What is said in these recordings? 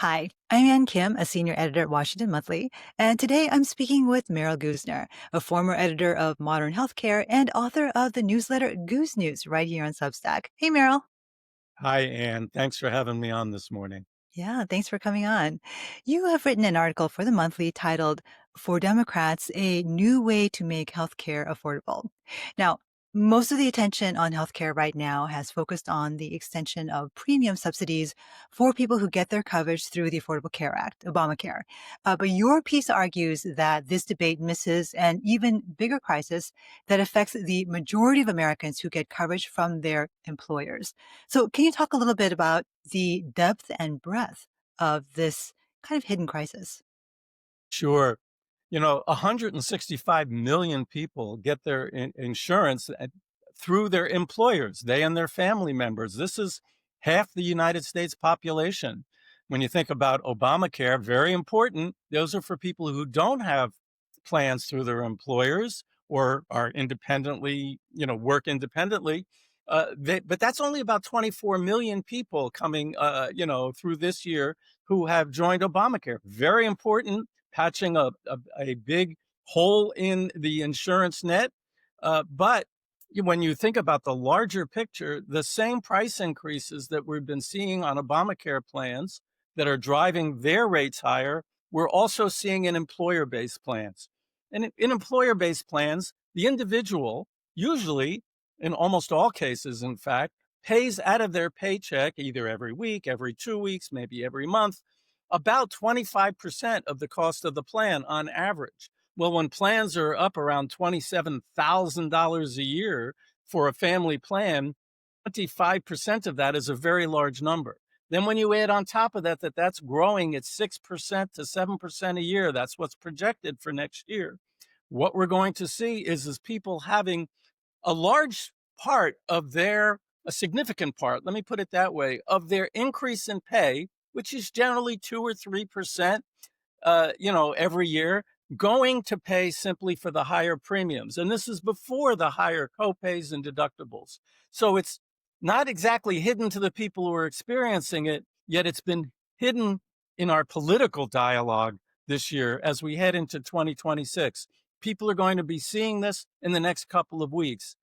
Hi, I'm Ann Kim, a senior editor at Washington Monthly, and today I'm speaking with Merrill Goozner, a former editor of Modern Healthcare and author of the newsletter Goose News right here on Substack. Hey, Merrill. Hi, Anne. Thanks for having me on this morning. Yeah, thanks for coming on. You have written an article for the monthly titled For Democrats, a New Way to Make Healthcare Affordable. Now, most of the attention on healthcare right now has focused on the extension of premium subsidies for people who get their coverage through the Affordable Care Act, Obamacare. But your piece argues that this debate misses an even bigger crisis that affects the majority of Americans who get coverage from their employers. So, can you talk a little bit about the depth and breadth of this kind of hidden crisis? Sure. 165 million people get their insurance through their employers, they and their family members. This is half the United States population. When you think about Obamacare, very important. Those are for people who don't have plans through their employers or are independently, work independently. But that's only about 24 million people coming, through this year who have joined Obamacare. Very important, patching a big hole in the insurance net. But when you think about the larger picture, the same price increases that we've been seeing on Obamacare plans that are driving their rates higher, we're also seeing in employer based plans. And in employer based plans, the individual, usually in almost all cases, in fact, pays out of their paycheck either every week, every 2 weeks, maybe every month, about 25% of the cost of the plan on average. Well, when plans are up around $27,000 a year for a family plan, 25% of that is a very large number. Then when you add on top of that, that's growing at 6% to 7% a year. That's what's projected for next year. What we're going to see is people having a large part of a significant part, let me put it that way, of their increase in pay, which is generally 2 or 3%, every year, going to pay simply for the higher premiums. And this is before the higher copays and deductibles. So it's not exactly hidden to the people who are experiencing it, yet it's been hidden in our political dialogue this year as we head into 2026. People are going to be seeing this in the next couple of weeks.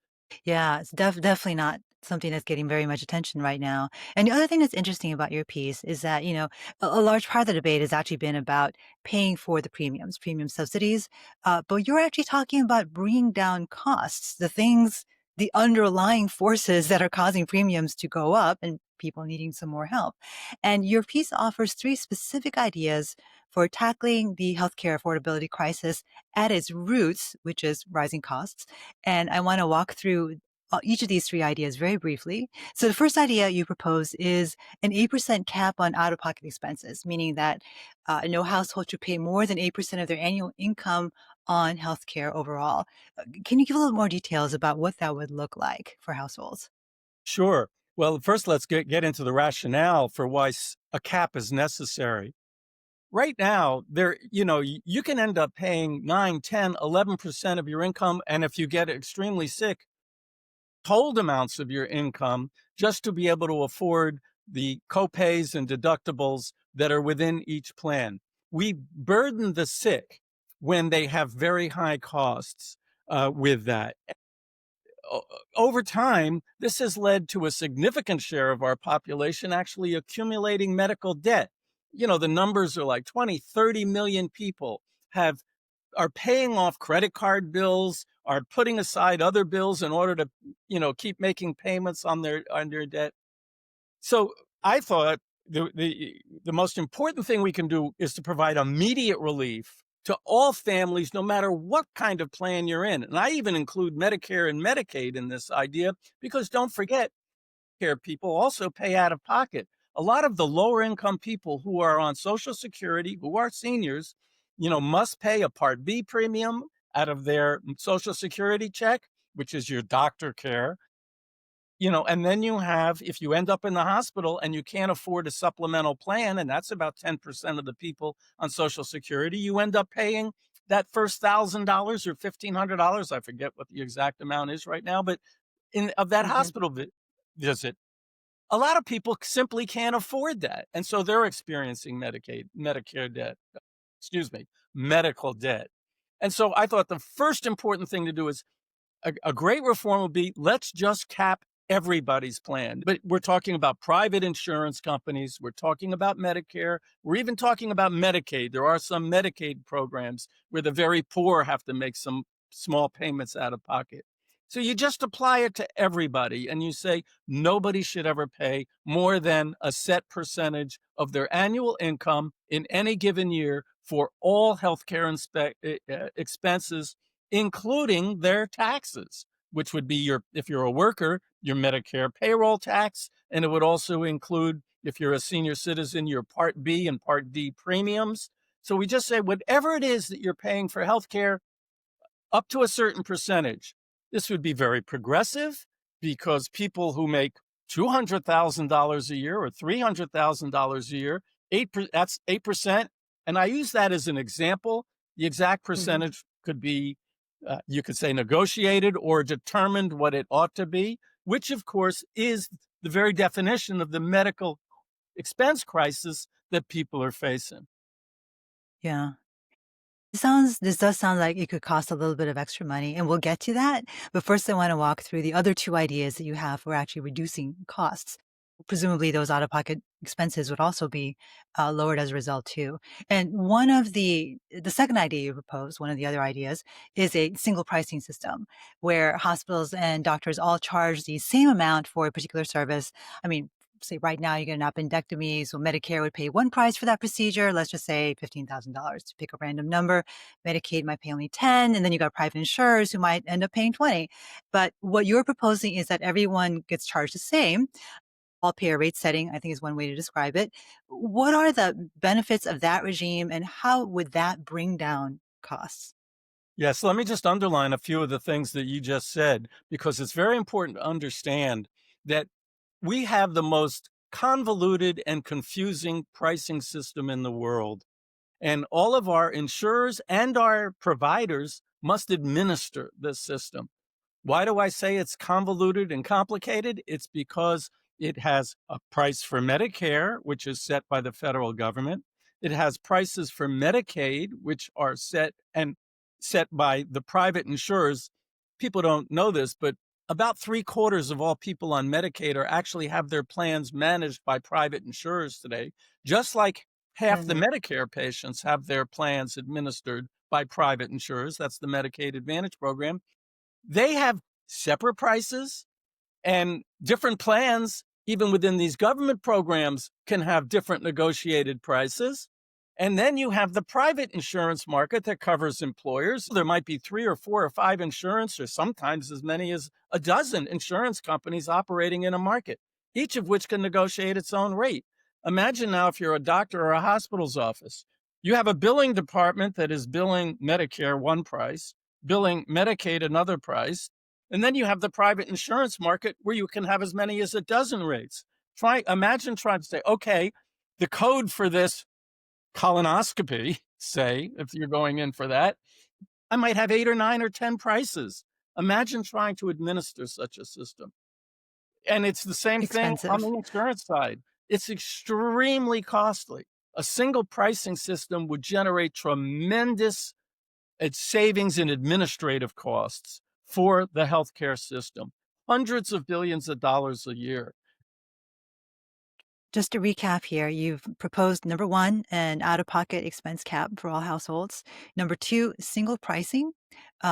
Yeah, it's definitely not something that's getting very much attention right now. And the other thing that's interesting about your piece is that, a large part of the debate has actually been about paying for the premiums, premium subsidies. But you're actually talking about bringing down costs, the underlying forces that are causing premiums to go up and people needing some more help. And your piece offers three specific ideas for tackling the healthcare affordability crisis at its roots, which is rising costs. And I want to walk through each of these three ideas very briefly. So, the first idea you propose is an 8% cap on out of pocket expenses, meaning that no household should pay more than 8% of their annual income on healthcare overall. Can you give a little more details about what that would look like for households? Sure. Well, first, let's get into the rationale for why a cap is necessary. Right now, you can end up paying 9, 10, 11% of your income. And if you get extremely sick, told amounts of your income just to be able to afford the copays and deductibles that are within each plan. We burden the sick when they have very high costs with that. Over time, this has led to a significant share of our population actually accumulating medical debt. The numbers are like 20, 30 million people have are paying off credit card bills, are putting aside other bills in order to, keep making payments on their debt. So I thought the most important thing we can do is to provide immediate relief to all families, no matter what kind of plan you're in. And I even include Medicare and Medicaid in this idea because don't forget, care people also pay out of pocket. A lot of the lower income people who are on Social Security, who are seniors, must pay a Part B premium out of their Social Security check, which is your doctor care. And then if you end up in the hospital and you can't afford a supplemental plan, and that's about 10% of the people on Social Security, you end up paying that first $1,000 or $1,500. I forget what the exact amount is right now, but of that Mhm. hospital visit. A lot of people simply can't afford that, and so they're experiencing Medicare debt, excuse me, medical debt. And so I thought the first important thing to do is a great reform would be let's just cap everybody's plan. But we're talking about private insurance companies. We're talking about Medicare. We're even talking about Medicaid. There are some Medicaid programs where the very poor have to make some small payments out of pocket. So you just apply it to everybody and you say nobody should ever pay more than a set percentage of their annual income in any given year for all healthcare expenses, including their taxes, which would be your, if you're a worker, your Medicare payroll tax. And it would also include, if you're a senior citizen, your Part B and Part D premiums. So we just say whatever it is that you're paying for healthcare, up to a certain percentage. This would be very progressive because people who make $200,000 a year or $300,000 a year, that's 8%. And I use that as an example. The exact Mhm. percentage could be, you could say, negotiated or determined what it ought to be, which, of course, is the very definition of the medical expense crisis that people are facing. Yeah. This does sound like it could cost a little bit of extra money, and we'll get to that. But first, I want to walk through the other two ideas that you have for actually reducing costs. Presumably, those out-of-pocket expenses would also be lowered as a result too. And one of the second idea you propose, one of the other ideas, is a single pricing system where hospitals and doctors all charge the same amount for a particular service. I mean, say right now you get an appendectomy, so Medicare would pay one price for that procedure. Let's just say $15,000 to pick a random number. Medicaid might pay only 10, and then you got private insurers who might end up paying 20. But what you're proposing is that everyone gets charged the same. All payer rate setting, I think is one way to describe it. What are the benefits of that regime and how would that bring down costs? Yes, let me just underline a few of the things that you just said, because it's very important to understand that we have the most convoluted and confusing pricing system in the world. And all of our insurers and our providers must administer this system. Why do I say it's convoluted and complicated? It's because it has a price for Medicare, which is set by the federal government. It has prices for Medicaid, which are set by the private insurers. People don't know this, but about three-quarters of all people on Medicaid are actually have their plans managed by private insurers today, just like half the Really? Medicare patients have their plans administered by private insurers. That's the Medicaid Advantage program. They have separate prices and different plans, even within these government programs, can have different negotiated prices. And then you have the private insurance market that covers employers. There might be three or four or five insurance, or sometimes as many as a dozen insurance companies operating in a market, each of which can negotiate its own rate. Imagine now if you're a doctor or a hospital's office, you have a billing department that is billing Medicare one price, billing Medicaid another price, and then you have the private insurance market where you can have as many as a dozen rates. Imagine trying to say, okay, the code for this colonoscopy, say, if you're going in for that, I might have eight or nine or 10 prices. Imagine trying to administer such a system. And it's the same thing on the Expensive. insurance side. It's extremely costly. A single pricing system would generate tremendous savings in administrative costs for the healthcare system, hundreds of billions of dollars a year. Just to recap here, you've proposed number one, an out of pocket expense cap for all households. Number two, single pricing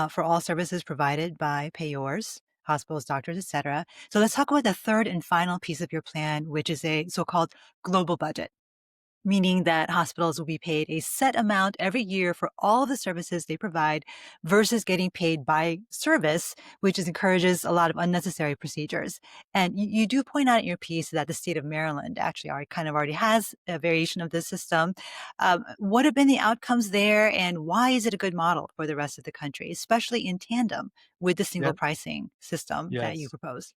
for all services provided by payors, hospitals, doctors, etc. So let's talk about the third and final piece of your plan, which is a so called global budget, meaning that hospitals will be paid a set amount every year for all of the services they provide versus getting paid by service, which encourages a lot of unnecessary procedures. And you do point out in your piece that the state of Maryland actually already has a variation of this system. What have been the outcomes there, and why is it a good model for the rest of the country, especially in tandem with the Yeah. single pricing system that you Yes. propose?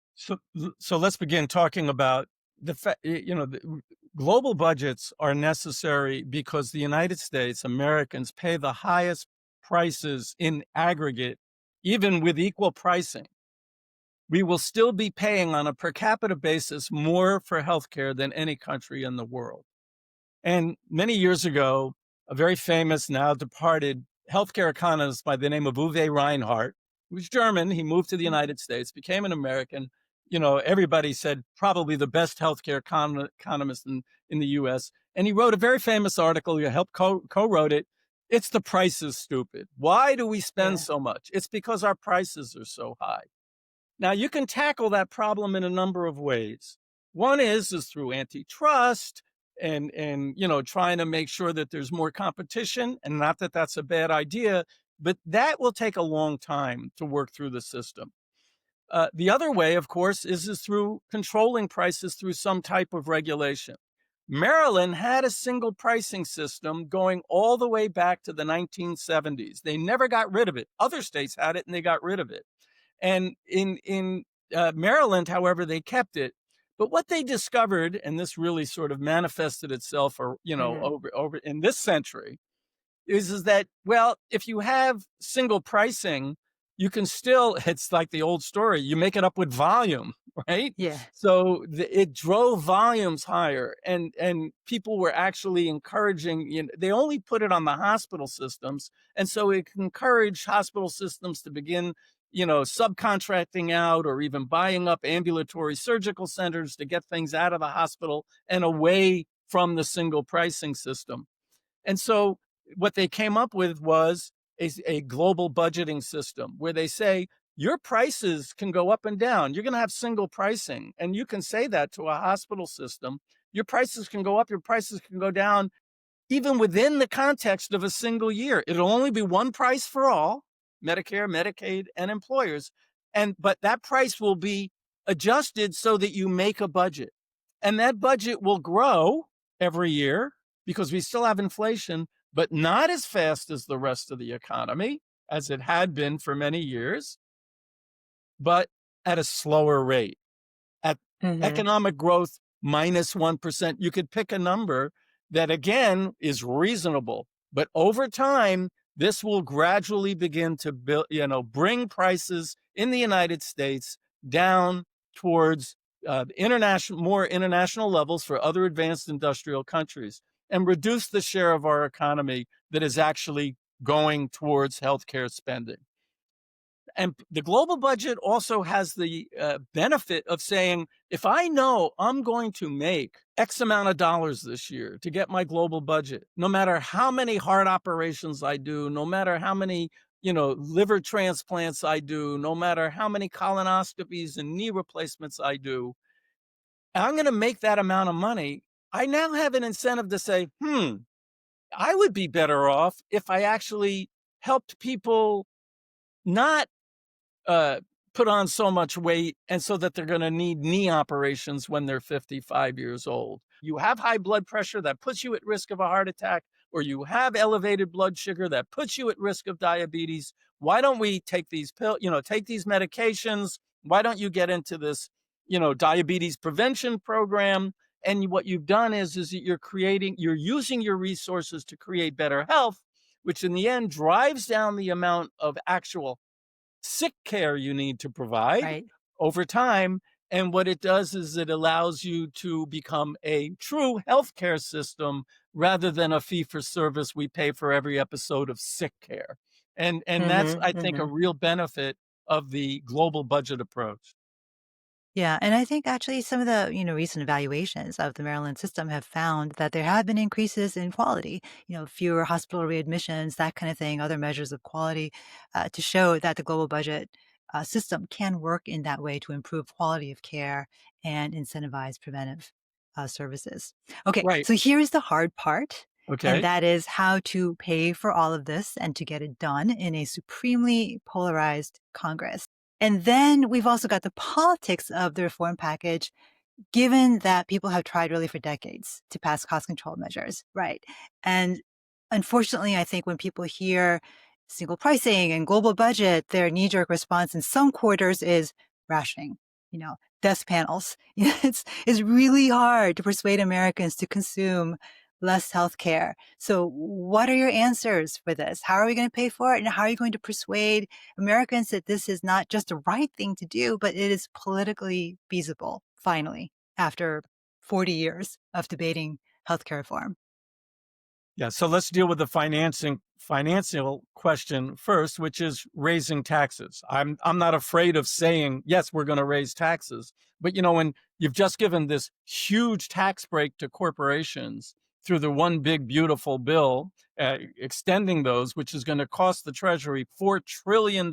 So let's begin talking about the fact, the global budgets are necessary because the United States, Americans pay the highest prices in aggregate, even with equal pricing. we will still be paying on a per capita basis more for healthcare than any country in the world. And many years ago, a very famous, now departed healthcare economist by the name of Uwe Reinhardt, who was German, he moved to the United States, became an American. You know, everybody said probably the best healthcare economist in the US. And he wrote a very famous article, he helped co-wrote it. It's the price is stupid. Why do we spend Yeah. so much? It's because our prices are so high. Now you can tackle that problem in a number of ways. One is through antitrust and you know trying to make sure that there's more competition, and not that that's a bad idea, but that will take a long time to work through the system. The other way, of course, is through controlling prices through some type of regulation. Maryland had a single pricing system going all the way back to the 1970s. They never got rid of it. Other states had it and they got rid of it. And in Maryland, however, they kept it. But what they discovered, and this really sort of manifested itself, or you know, Mhm. over in this century, is that well, if you have single pricing, you can still. It's like the old story: you make it up with volume, right? Yeah. So it drove volumes higher, and people were actually encouraging. You know, they only put it on the hospital systems, and so it encouraged hospital systems to begin. You know, subcontracting out or even buying up ambulatory surgical centers to get things out of the hospital and away from the single pricing system. And so what they came up with was a global budgeting system where they say your prices can go up and down. You're going to have single pricing. And you can say that to a hospital system. Your prices can go up, your prices can go down, even within the context of a single year. It'll only be one price for all Medicare, Medicaid, and employers. But that price will be adjusted so that you make a budget. And that budget will grow every year because we still have inflation, but not as fast as the rest of the economy as it had been for many years, but at a slower rate. At Mhm. economic growth minus 1%, you could pick a number that again is reasonable. But over time, this will gradually begin to build, you know, bring prices in the United States down towards international, more international levels for other advanced industrial countries and reduce the share of our economy that is actually going towards healthcare spending. And the global budget also has the benefit of saying, if I know I'm going to make X amount of dollars this year to get my global budget, no matter how many heart operations I do, no matter how many, you know, liver transplants I do, no matter how many colonoscopies and knee replacements I do, I'm going to make that amount of money. I now have an incentive to say, I would be better off if I actually helped people not uh, put on so much weight and so that they're going to need knee operations when they're 55 years old. You have high blood pressure that puts you at risk of a heart attack, or you have elevated blood sugar that puts you at risk of diabetes. Why don't we take these pills, you know, take these medications? Why don't you get into this, you know, diabetes prevention program? And what you've done is that you're using your resources to create better health, which in the end drives down the amount of actual sick care you need to provide Right. over time. And what it does is it allows you to become a true healthcare system rather than a fee for service we pay for every episode of sick care. And that's, Mhm. I think, a Mhm. real benefit of the global budget approach. Yeah, and I think actually some of the, recent evaluations of the Maryland system have found that there have been increases in quality, fewer hospital readmissions, that kind of thing, other measures of quality, to show that the global budget system can work in that way to improve quality of care and incentivize preventive services. Okay, Right. so here's the hard part, and Okay. that is how to pay for all of this and to get it done in a supremely polarized Congress. And then we've also got the politics of the reform package, given that people have tried really for decades to pass cost control measures, right? And unfortunately, I think when people hear single pricing and global budget, their knee-jerk response in some quarters is rationing, death panels. It's really hard to persuade Americans to consume less health care. So, what are your answers for this? How are we going to pay for it? And how are you going to persuade Americans that this is not just the right thing to do, but it is politically feasible, finally, after 40 years of debating healthcare reform? Yeah, so let's deal with the financial question first, which is raising taxes. I'm not afraid of saying, yes, we're going to raise taxes. But when you've just given this huge tax break to corporations through the one big beautiful bill, extending those, which is going to cost the Treasury $4 trillion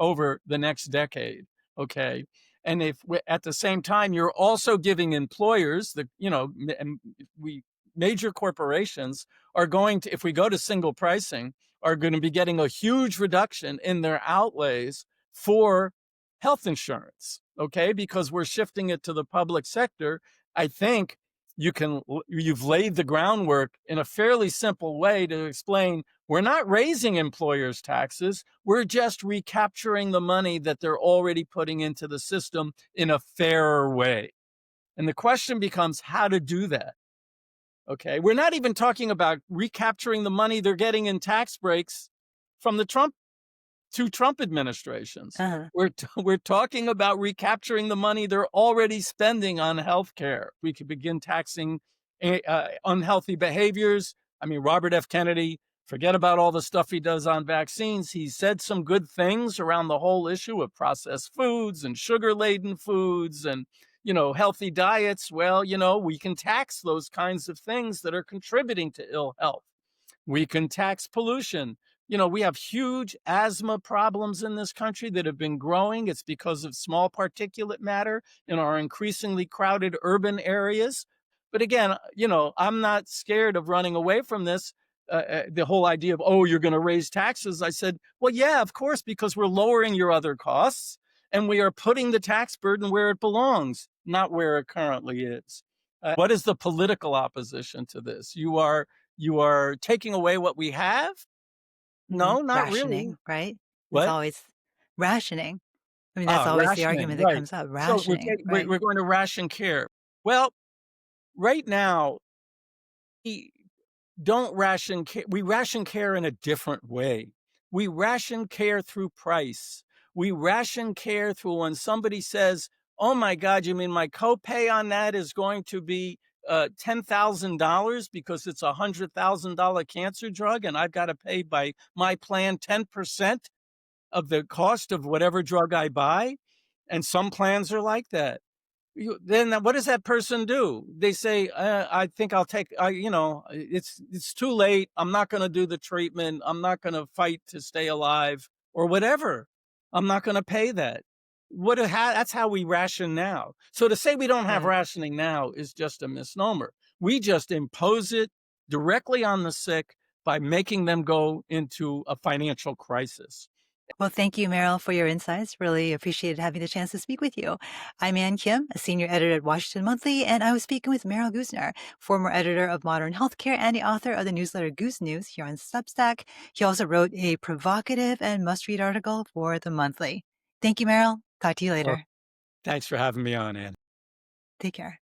over the next decade. Okay. And if at the same time you're also giving employers we major corporations are going to, if we go to single pricing, are going to be getting a huge reduction in their outlays for health insurance. Okay. Because we're shifting it to the public sector. I think you've laid the groundwork in a fairly simple way to explain we're not raising employers' taxes. We're just recapturing the money that they're already putting into the system in a fairer way. And the question becomes how to do that. Okay. We're not even talking about recapturing the money they're getting in tax breaks from the two Trump administrations. Uh-huh. We're talking about recapturing the money they're already spending on healthcare. We could begin taxing unhealthy behaviors. I mean, Robert F. Kennedy, forget about all the stuff he does on vaccines. He said some good things around the whole issue of processed foods and sugar-laden foods and healthy diets. Well, we can tax those kinds of things that are contributing to ill health. We can tax pollution. We have huge asthma problems in this country that have been growing. It's because of small particulate matter in our increasingly crowded urban areas. But again, I'm not scared of running away from this. The whole idea of, oh, you're going to raise taxes. I said, well, yeah, of course, because we're lowering your other costs and we are putting the tax burden where it belongs, not where it currently is. What is the political opposition to this? You are taking away what we have? Mhm. No, not really. Rationing, right? It's What? always rationing. I mean, that's always the Rationing, argument that right. comes up, So we're rationing, taking we're right? we're going to ration care. Well, right now, we don't ration care. We ration care in a different way. We ration care through price. We ration care through when somebody says, "Oh my God, you mean my copay on that is going to be $10,000 because it's $100,000 cancer drug, and I've got to pay by my plan 10% of the cost of whatever drug I buy." And some plans are like that. Then what does that person do? They say, "I think I'll take. It's too late. I'm not going to do the treatment. I'm not going to fight to stay alive, or whatever. I'm not going to pay that." That's how we ration now. So to say we don't have Yeah. rationing now is just a misnomer. We just impose it directly on the sick by making them go into a financial crisis. Well, thank you, Meryl, for your insights. Really appreciated having the chance to speak with you. I'm Ann Kim, a senior editor at Washington Monthly, and I was speaking with Merrill Goozner, former editor of Modern Healthcare and the author of the newsletter Goose News here on Substack. He also wrote a provocative and must-read article for the Monthly. Thank you, Meryl. Talk to you Well, later. thanks for having me on, Ann. Take care.